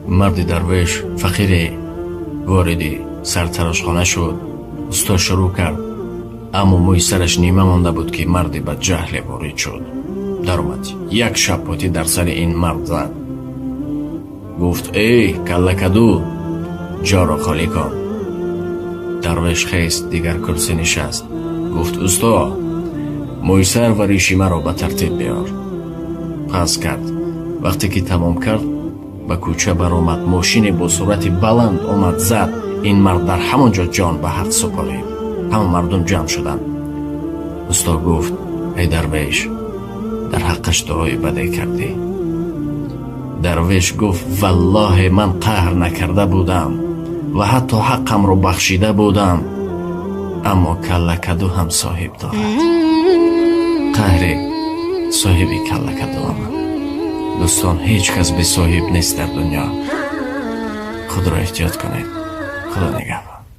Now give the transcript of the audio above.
مرد درویش فقیر وارد سرتراشخانه شد. استاد شروع کرد، اما موی سرش نیمه مانده بود که مردی به جهل وارد شد. در اومد یک شپاتی در سر این مرد زد. گفت ای کلکدو، جا را خالی کن. درویش خیست، دیگر کرسی نشست. گفت استاد، موی سر و ریشی مرا به ترتیب بیار. پس کرد. وقتی که تمام کرد به کوچه برآمد. ماشین با سرعت بلند آمد زد. این مرد در همانجا جان به حق سپارید. همه مردم جمع شدند. استاد گفت ای درویش، در حقش دعای بده کردی. درویش گفت والله من قهر نکرده بودم و حتی حقم رو بخشیده بودم، اما کلکدو هم صاحب دارد. قهر صاحبی کلکدو هم. دوستان، هیچ کس بی صاحب نیست در دنیا. خود را احتیاط کنید. خدا نگهدار.